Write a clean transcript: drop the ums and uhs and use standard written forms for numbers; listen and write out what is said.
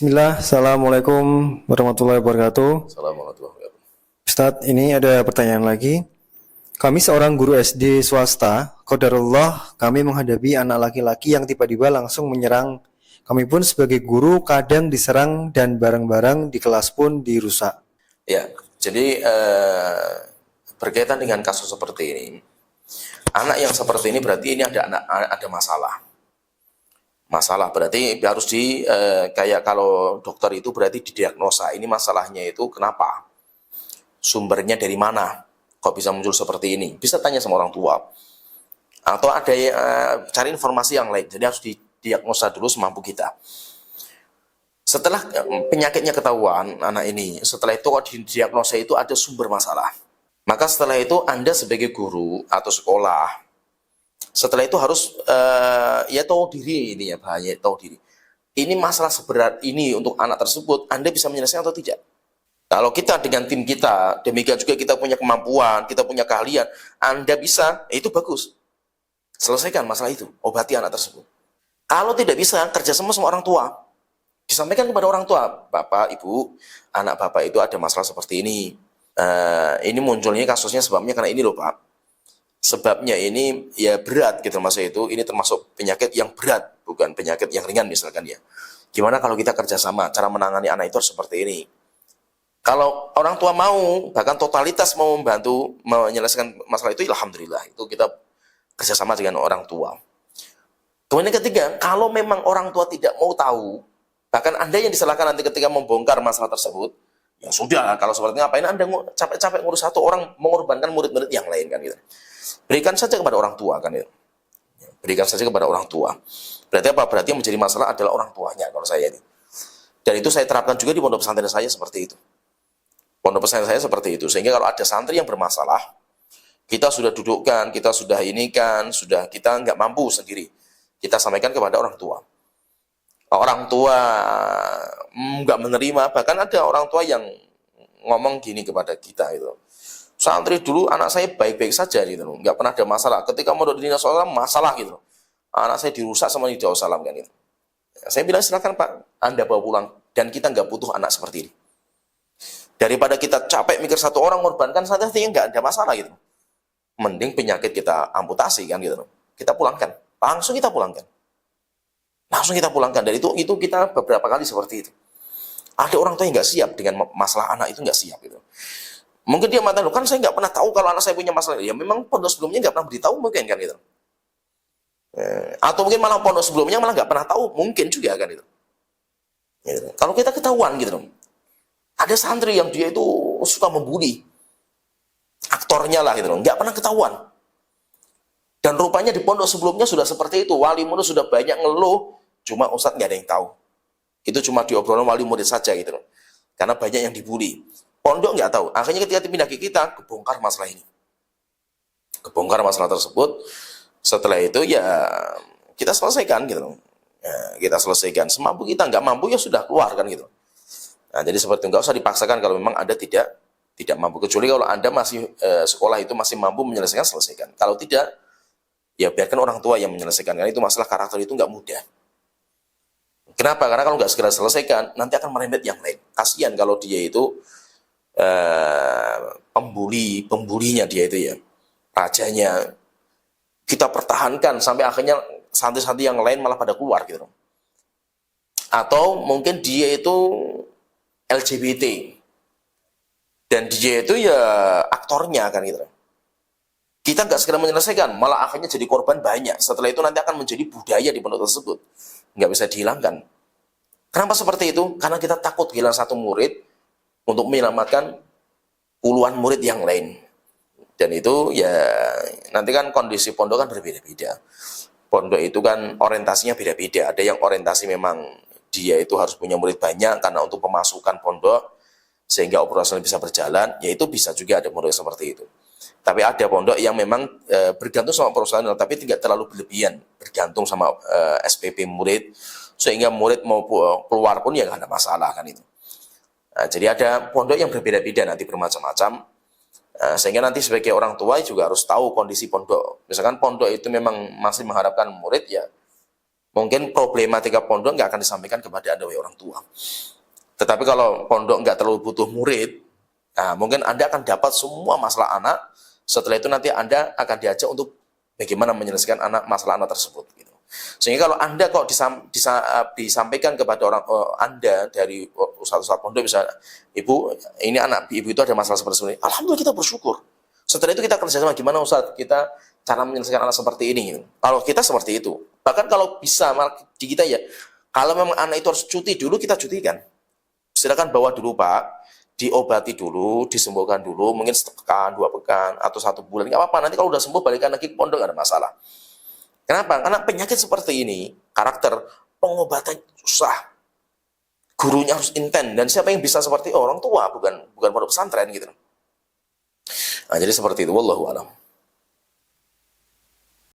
Bismillah, Assalamualaikum warahmatullahi wabarakatuh. Assalamualaikum warahmatullahi wabarakatuh. Ustadz, ini ada pertanyaan lagi. Kami seorang guru SD swasta, qadarullah kami menghadapi anak laki-laki yang tiba-tiba langsung menyerang. Kami pun sebagai guru kadang diserang dan barang-barang di kelas pun dirusak. Ya, jadi berkaitan dengan kasus seperti ini, anak yang seperti ini berarti ini ada masalah. Masalah berarti harus kayak kalau dokter itu berarti didiagnosa. Ini masalahnya itu kenapa? Sumbernya dari mana? Kok bisa muncul seperti ini? Bisa tanya sama orang tua. Atau ada cari informasi yang lain. Jadi harus didiagnosa dulu semampu kita. Setelah penyakitnya ketahuan anak ini, setelah itu kalau didiagnosa itu ada sumber masalah. Maka setelah itu Anda sebagai guru atau sekolah, setelah itu harus ya tahu diri ini ya, bahaya tahu diri. Ini masalah seberat ini untuk anak tersebut, Anda bisa menyelesaikan atau tidak? Kalau kita dengan tim kita, demikian juga kita punya kemampuan, kita punya keahlian, Anda bisa, itu bagus. Selesaikan masalah itu, obati anak tersebut. Kalau tidak bisa, kerjasama sama orang tua. Disampaikan kepada orang tua, Bapak, Ibu, anak Bapak itu ada masalah seperti ini. Ini munculnya kasusnya sebabnya karena ini loh Pak. Sebabnya ini ya berat gitu maksudnya itu, ini termasuk penyakit yang berat, bukan penyakit yang ringan misalkan ya. Gimana kalau kita kerjasama, cara menangani anak itu harus seperti ini. Kalau orang tua mau, bahkan totalitas mau membantu menyelesaikan masalah itu, alhamdulillah, itu kita kerjasama dengan orang tua. Kemudian yang ketiga, kalau memang orang tua tidak mau tahu, bahkan Anda yang disalahkan nanti ketika membongkar masalah tersebut, ya sudah, kalau seperti ngapain Anda capek-capek ngurus satu orang, mengorbankan murid-murid yang lain kan gitu. Berikan saja kepada orang tua kan itu. Berikan saja kepada orang tua. Berarti apa? Berarti yang menjadi masalah adalah orang tuanya kalau saya ini. Dan itu saya terapkan juga di pondok pesantren saya seperti itu. Pondok pesantren saya seperti itu. Sehingga kalau ada santri yang bermasalah, kita sudah dudukkan, kita sudah inikan, sudah kita nggak mampu sendiri. Kita sampaikan kepada orang tua. Orang tua nggak menerima, bahkan ada orang tua yang ngomong gini kepada kita itu. Santri dulu anak saya baik-baik saja gitu loh, nggak pernah ada masalah. Ketika mau di dinas sosial masalah gitu loh. Anak saya dirusak sama di Salam kan gitu. Saya bilang silakan Pak, Anda bawa pulang dan kita nggak butuh anak seperti ini. Daripada kita capek mikir satu orang korbankan santri nggak ada masalah gitu. Mending penyakit kita amputasi kan gitu loh. Kita pulangkan, langsung kita pulangkan. Langsung kita pulangkan. Dan itu kita beberapa kali seperti itu. Ada orang tua yang nggak siap dengan masalah anak itu nggak siap gitu. Mungkin dia mengatakan, kan saya nggak pernah tahu kalau anak saya punya masalah. Ya memang pondok sebelumnya nggak pernah beritahu mungkin kan gitu. Atau mungkin malah pondok sebelumnya malah nggak pernah tahu, mungkin juga kan itu. Gitu. Kalau kita ketahuan gitu, ada santri yang dia itu suka membuli, aktornya lah gitu, nggak pernah ketahuan. Dan rupanya di pondok sebelumnya sudah seperti itu, wali murid sudah banyak ngeluh, cuma ustadz nggak ada yang tahu. Itu cuma diobrolin wali murid saja gitu, karena banyak yang dibully. Pondok nggak tahu. Akhirnya ketika pindah ke kita, kebongkar masalah ini. Kebongkar masalah tersebut. Setelah itu ya kita selesaikan gitu. Ya, kita selesaikan. Semampu kita, nggak mampu ya sudah keluar kan gitu. Nah, jadi seperti itu, nggak usah dipaksakan kalau memang Anda tidak mampu. Kecuali kalau Anda masih sekolah itu masih mampu menyelesaikan, selesaikan. Kalau tidak, ya biarkan orang tua yang menyelesaikan. Karena itu masalah karakter itu nggak mudah. Kenapa? Karena kalau nggak segera selesaikan, nanti akan merembet yang lain. Kasihan kalau dia itu pembulinya dia itu ya, rajanya kita pertahankan sampai akhirnya santri-santri yang lain malah pada keluar gitu. Atau mungkin dia itu LGBT dan dia itu ya aktornya kan gitu. Kita nggak segera menyelesaikan, malah akhirnya jadi korban banyak. Setelah itu nanti akan menjadi budaya di pondok tersebut, nggak bisa dihilangkan. Kenapa seperti itu? Karena kita takut kehilangan satu murid untuk menyelamatkan puluhan murid yang lain. Dan itu ya nanti kan kondisi pondok kan berbeda-beda. Pondok itu kan orientasinya beda-beda. Ada yang orientasi memang dia itu harus punya murid banyak karena untuk pemasukan pondok sehingga operasional bisa berjalan, ya itu bisa juga ada pondok seperti itu. Tapi ada pondok yang memang bergantung sama operasional tapi tidak terlalu berlebihan, bergantung sama SPP murid sehingga murid mau keluar pun ya nggak ada masalah kan itu. Nah, jadi ada pondok yang berbeda-beda nanti bermacam-macam, sehingga nanti sebagai orang tua juga harus tahu kondisi pondok. Misalkan pondok itu memang masih mengharapkan murid ya, mungkin problematika pondok nggak akan disampaikan kepada Anda orang tua. Tetapi kalau pondok nggak terlalu butuh murid, nah, mungkin Anda akan dapat semua masalah anak. Setelah itu nanti Anda akan diajak untuk bagaimana menyelesaikan masalah anak tersebut. Gitu. Sehingga kalau Anda kok disampaikan kepada orang Anda dari ustadz pondok misalnya, Ibu, ini anak Ibu itu ada masalah seperti ini. Alhamdulillah kita bersyukur. Setelah itu kita kerjasama gimana Ustadz, kita cara menyelesaikan anak seperti ini. Gitu. Kalau kita seperti itu. Bahkan kalau bisa di kita ya, kalau memang anak itu harus cuti dulu, kita cutikan. Silakan bawa dulu Pak, diobati dulu, disembuhkan dulu, mungkin sepekan, 2 pekan, atau 1 bulan, nggak apa-apa. Nanti kalau udah sembuh, balikan lagi ke pondok, nggak ada masalah. Kenapa? Karena penyakit seperti ini, karakter pengobatan susah. Gurunya harus intens, dan siapa yang bisa seperti orang tua, bukan pondok pesantren gitu. Nah, jadi seperti itu, wallahu a'lam.